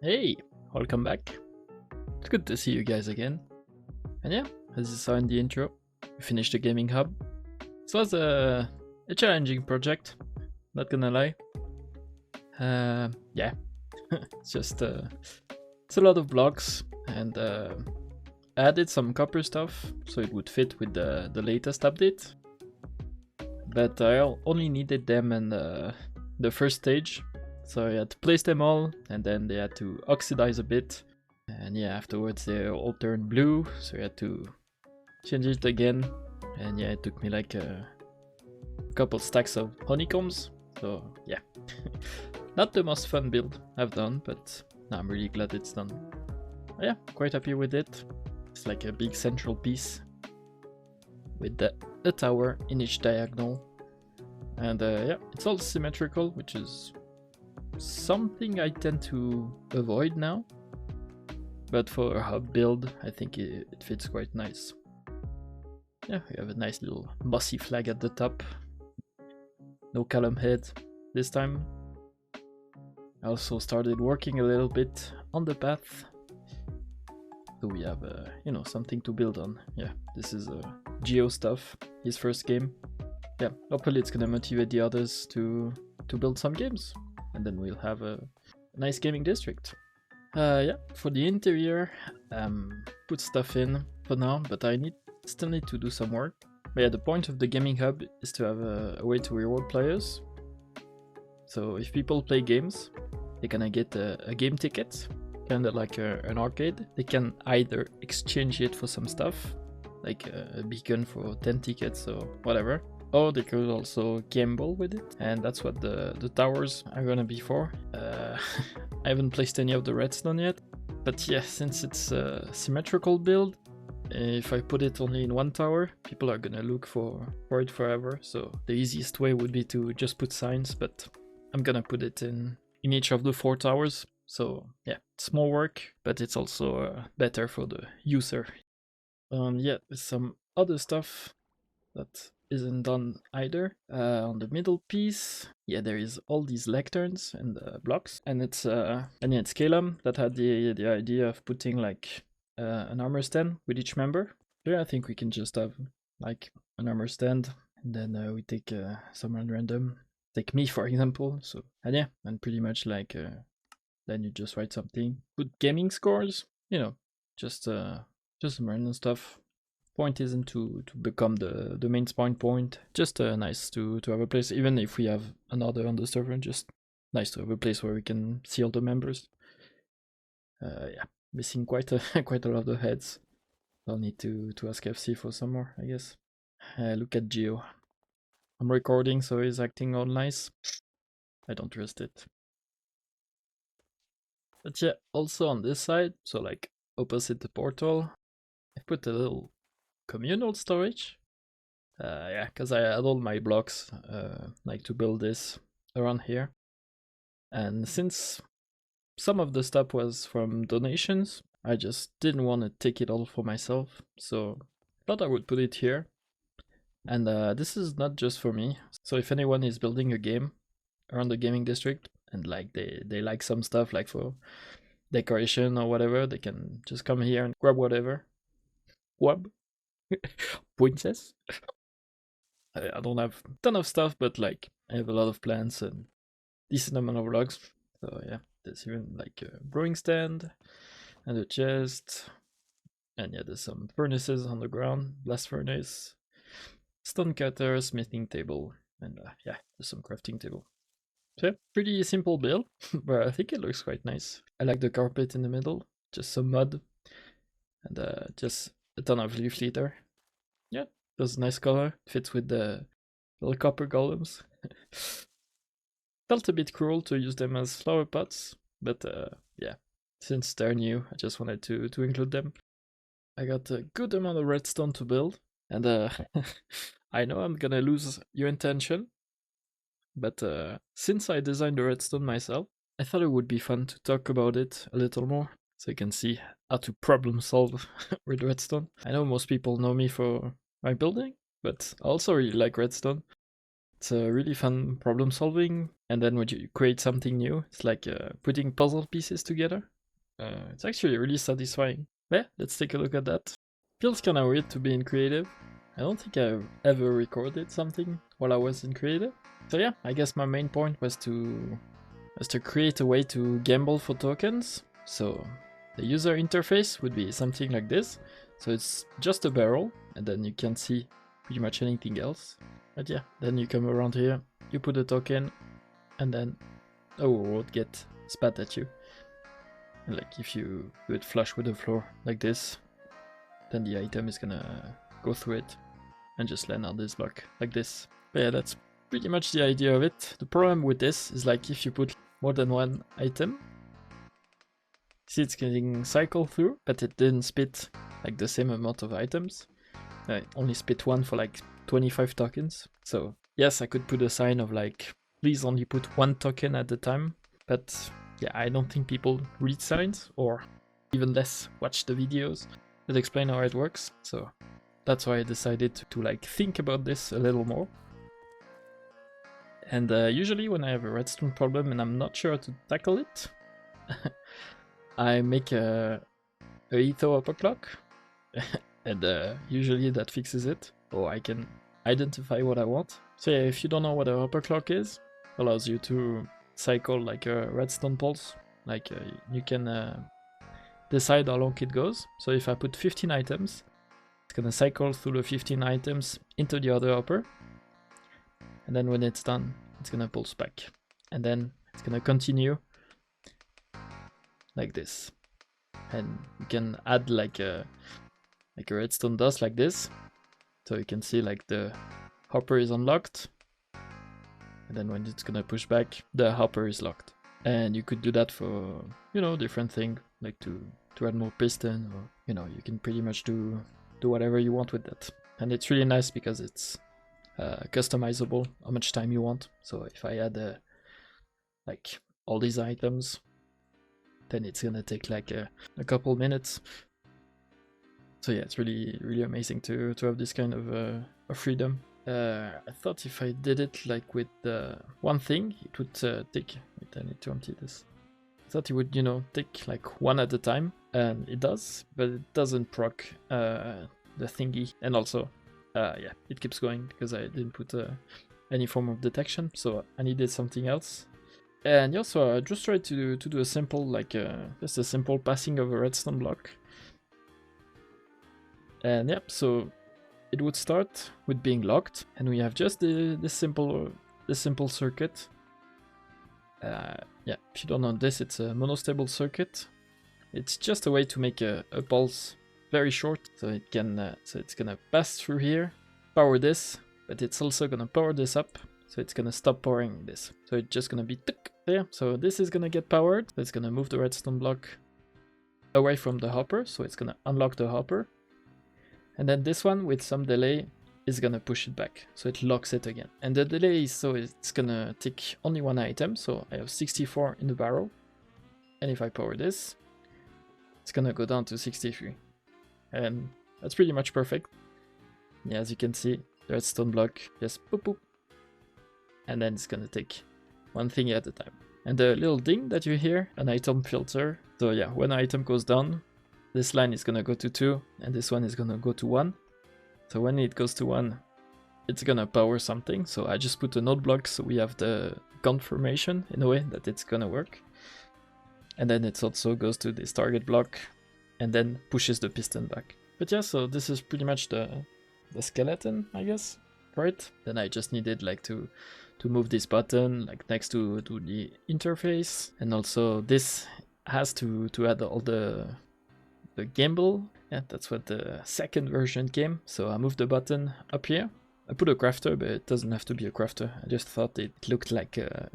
Hey, welcome back. It's good to see you guys again. And yeah, as you saw in the intro, we finished the gaming hub. This was a challenging project, not gonna lie. Yeah, it's just it's a lot of blocks, and I added some copper stuff so it would fit with the latest update. But I only needed them in the first stage. So I had to place them all, and then they had to oxidize a bit. And yeah, afterwards they all turned blue, so I had to change it again. And yeah, it took me like a couple stacks of honeycombs. So yeah, not the most fun build I've done, but I'm really glad it's done. But yeah, quite happy with it. It's like a big central piece with the tower in each diagonal. And yeah, it's all symmetrical, which is something I tend to avoid now, but for a hub build I think it fits quite nice. Yeah, we have a nice little mossy flag at the top, no column head this time. I also started working a little bit on the path, so we have you know, something to build on. Yeah, this is Geo stuff, his first game. Yeah, hopefully it's gonna motivate the others to build some games, and then we'll have a nice gaming district. Yeah, for the interior, put stuff in for now, but I still need to do some work. But yeah, the point of the gaming hub is to have a way to reward players. So if people play games, they're gonna get a game ticket, kind of like an arcade. They can either exchange it for some stuff, like a beacon for 10 tickets or whatever, or they could also gamble with it, and that's what the towers are gonna be for. I haven't placed any of the redstone yet, but yeah, since it's a symmetrical build, if I put it only in one tower, people are gonna look for it forever, so the easiest way would be to just put signs, but I'm gonna put it in each of the 4 towers. So yeah, it's more work, but it's also better for the user. Yeah, there's some other stuff that isn't done either. On the middle piece, yeah, there is all these lecterns and blocks, and it's yeah, it's Calum that had the idea of putting like an armor stand with each member. Yeah, I think we can just have like an armor stand, and then we take someone random, take me for example. So and yeah, and pretty much like then you just write something, put gaming scores, you know, just some random stuff. Point isn't to become the main spawn point, just nice to have a place, even if we have another on the server, just nice to have a place where we can see all the members. Yeah, missing quite a quite a lot of heads. I'll need to ask FC for some more, I guess. Look at Geo. I'm recording, so he's acting all nice. I don't trust it. But yeah, also on this side, so like opposite the portal, I put a little communal storage. Yeah, because I had all my blocks like to build this around here, and since some of the stuff was from donations, I just didn't want to take it all for myself, so I thought I would put it here. And this is not just for me, so if anyone is building a game around the gaming district and like they like some stuff like for decoration or whatever, they can just come here and grab whatever. Grab princess. I don't have a ton of stuff, but like I have a lot of plants and decent amount of logs. So yeah, there's even like a brewing stand and a chest, and yeah, there's some furnaces on the ground, blast furnace, stone cutter, smithing table, and yeah, there's some crafting table. So yeah, pretty simple build, but I think it looks quite nice. I like the carpet in the middle, just some mud, and just a ton of leaf litter. Yeah, that's a nice color. Fits with the little copper golems. Felt a bit cruel to use them as flower pots, but yeah, since they're new, I just wanted to include them. I got a good amount of redstone to build, and I know I'm gonna lose your attention, but since I designed the redstone myself, I thought it would be fun to talk about it a little more, so you can see how to problem solve with redstone. I know most people know me for my building, but I also really like redstone. It's a really fun problem solving, and then when you create something new, it's like putting puzzle pieces together. It's actually really satisfying. Yeah, let's take a look at that. Feels kinda weird to be in creative. I don't think I've ever recorded something while I was in creative. So yeah, I guess my main point was to create a way to gamble for tokens. So the user interface would be something like this. So it's just a barrel, and then you can't see pretty much anything else. But yeah, then you come around here, you put a token, and then a reward get spat at you. And like if you do it flush with the floor like this, then the item is gonna go through it and just land on this block like this. But yeah, that's pretty much the idea of it. The problem with this is like if you put more than one item, see it's getting cycled through, but it didn't spit like the same amount of items. I only spit one for like 25 tokens. So yes, I could put a sign of like, please only put one token at a time. But yeah, I don't think people read signs, or even less watch the videos that explain how it works. So that's why I decided to like think about this a little more. And usually when I have a redstone problem and I'm not sure how to tackle it, I make a etho upperclock, and usually that fixes it, or I can identify what I want. So yeah, if you don't know what an upperclock is, it allows you to cycle like a redstone pulse. Like you can decide how long it goes. So if I put 15 items, it's gonna cycle through the 15 items into the other hopper, and then when it's done, it's gonna pulse back, and then it's gonna continue like this. And you can add like a redstone dust like this, so you can see like the hopper is unlocked, and then when it's gonna push back, the hopper is locked. And you could do that for, you know, different thing, like to add more piston, or you know, you can pretty much do whatever you want with that. And it's really nice because it's customizable how much time you want. So if I add like all these items, then it's gonna take like a couple minutes. So yeah, it's really amazing to have this kind of freedom. I thought if I did it like with one thing, it would take. Wait, I need to empty this. I thought it would, you know, take like one at a time, and it does, but it doesn't proc the thingy. And also, yeah, it keeps going because I didn't put any form of detection, so I needed something else. And yeah, so I just tried to do a simple, like just a simple passing of a redstone block. And yep, so it would start with being locked, and we have just this simple circuit. Yeah, if you don't know this, it's a monostable circuit. It's just a way to make a pulse very short, so it can so it's gonna pass through here, power this, but it's also gonna power this up, so it's gonna stop powering this. So it's just gonna be tick there. So this is gonna get powered. So it's gonna move the redstone block away from the hopper, so it's gonna unlock the hopper. And then this one with some delay is gonna push it back, so it locks it again. And the delay is so it's gonna take only one item, so I have 64 in the barrel. And if I power this, it's gonna go down to 63. And that's pretty much perfect. Yeah, as you can see, the redstone block just boop boop. And then it's gonna take one thing at a time. And the little ding that you hear, an item filter. So yeah, when an item goes down, this line is gonna go to 2, and this one is gonna go to 1. So when it goes to 1, it's gonna power something. So I just put a node block so we have the confirmation in a way that it's gonna work. And then it also goes to this target block and then pushes the piston back. But yeah, so this is pretty much the skeleton, I guess, right? Then I just needed like to move this button like next to the interface, and also this has to add all the gamble. Yeah, that's what the second version came. So I moved the button up here. I put a crafter, but it doesn't have to be a crafter. I just thought it looked like a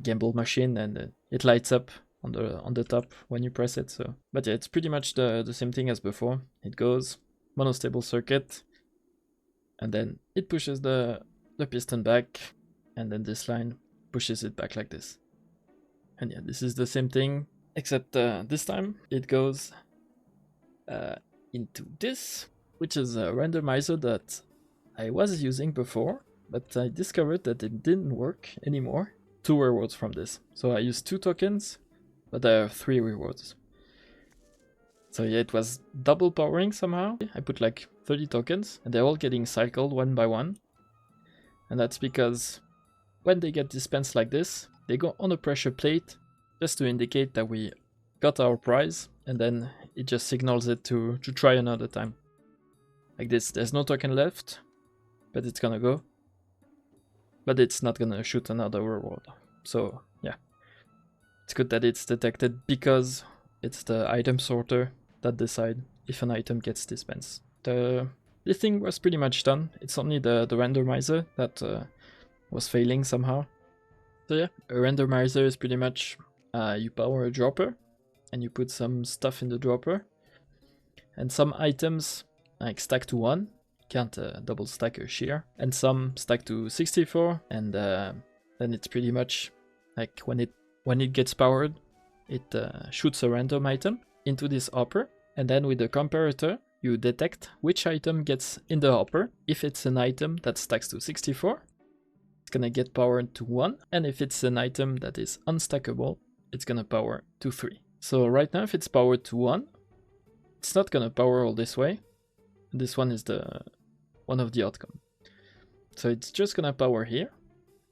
gamble machine, and it lights up on the top when you press it. So, but yeah, it's pretty much the same thing as before. It goes monostable circuit, and then it pushes the piston back, and then this line pushes it back like this. And yeah, this is the same thing, except this time it goes into this, which is a randomizer that I was using before, but I discovered that it didn't work anymore. 2 rewards from this. So I used 2 tokens, but I have 3 rewards. So yeah, it was double powering somehow. I put like 30 tokens and they're all getting cycled one by one. And that's because when they get dispensed like this, they go on a pressure plate just to indicate that we got our prize, and then it just signals it to try another time. Like this, there's no token left, but it's gonna go. But it's not gonna shoot another reward. So yeah, it's good that it's detected because it's the item sorter that decide if an item gets dispensed. This thing was pretty much done. It's only the randomizer that was failing somehow. So yeah, a randomizer is pretty much you power a dropper and you put some stuff in the dropper, and some items like stack to 1, can't double stack a shear, and some stack to 64, and then it's pretty much like when it gets powered, it shoots a random item into this hopper, and then with the comparator you detect which item gets in the hopper. If it's an item that stacks to 64, it's gonna get powered to 1, and if it's an item that is unstackable, it's gonna power to 3. So right now if it's powered to 1, it's not gonna power all this way. This one is the one of the outcome. So it's just gonna power here,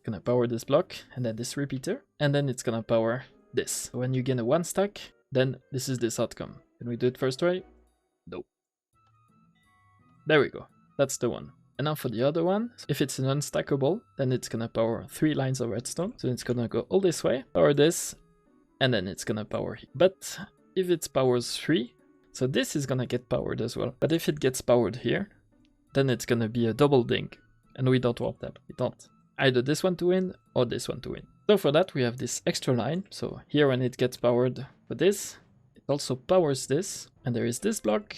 gonna power this block, and then this repeater, and then it's gonna power this. When you get a 1 stack, then this is this outcome. Can we do it first try? No. There we go, that's the one. And now for the other one, if it's an unstackable, then it's gonna power 3 lines of redstone. So it's gonna go all this way, power this, and then it's gonna power here. But if it powers 3, so this is gonna get powered as well. But if it gets powered here, then it's gonna be a double ding. And we don't want that. We don't. Either this one to win or this one to win. So for that we have this extra line. So here when it gets powered with this, it also powers this. And there is this block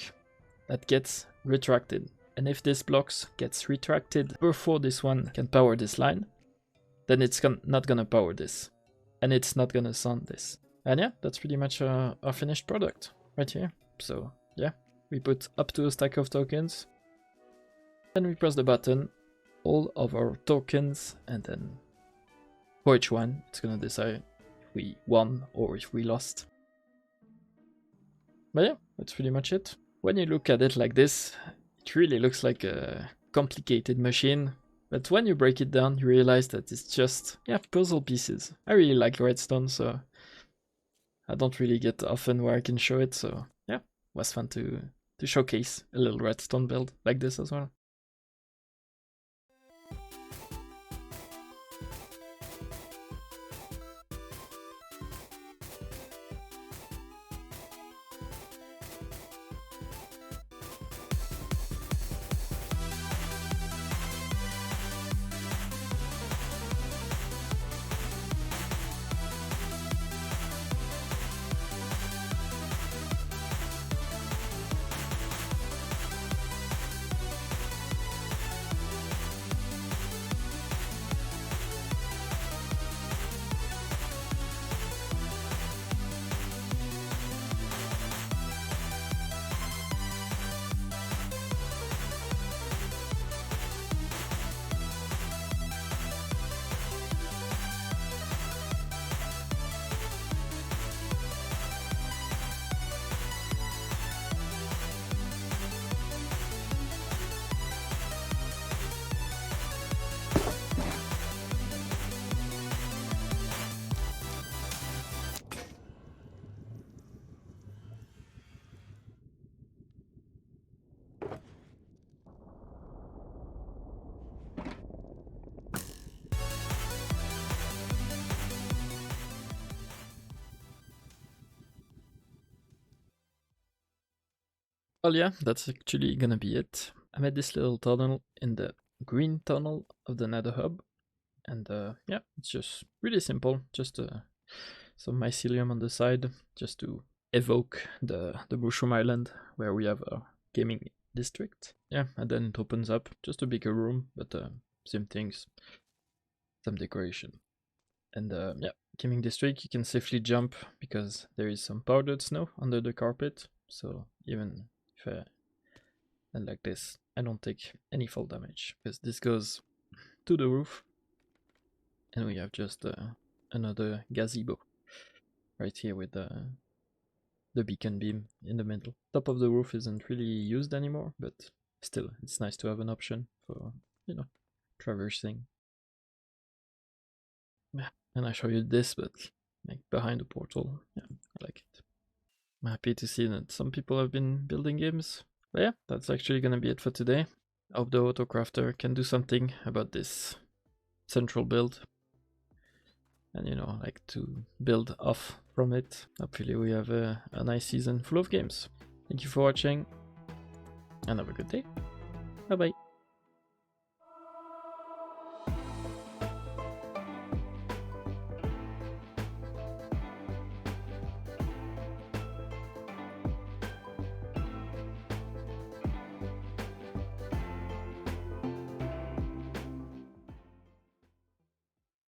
that gets retracted. And if this block gets retracted before this one can power this line, then it's not gonna power this. And it's not gonna sound this. And yeah, that's pretty much our finished product right here. So yeah, we put up to a stack of tokens. Then we press the button, all of our tokens, and then for each one, it's gonna decide if we won or if we lost. But yeah, that's pretty much it. When you look at it like this, it really looks like a complicated machine. But when you break it down, you realize that it's just, yeah, puzzle pieces. I really like Redstone, so I don't really get often where I can show it, so yeah, it was fun to showcase a little Redstone build like this as well. Well, yeah, that's actually gonna be it. I made this little tunnel in the green tunnel of the Nether Hub, and yeah, it's just really simple. Just some mycelium on the side, just to evoke the Mushroom Island where we have a gaming district. Yeah, and then it opens up just a bigger room, but same things, some decoration. And yeah, gaming district, you can safely jump because there is some powdered snow under the carpet, so even if I land like this, I don't take any fall damage because this goes to the roof, and we have just another gazebo right here with the beacon beam in the middle. Top of the roof isn't really used anymore, but still, it's nice to have an option for, you know, traversing. Yeah, and I show you this, but like behind the portal. Yeah, I like it. I'm happy to see that some people have been building games. But yeah, that's actually gonna be it for today. I hope the Autocrafter can do something about this central build. And you know, like to build off from it. Hopefully we have a nice season full of games. Thank you for watching, and have a good day. Bye bye.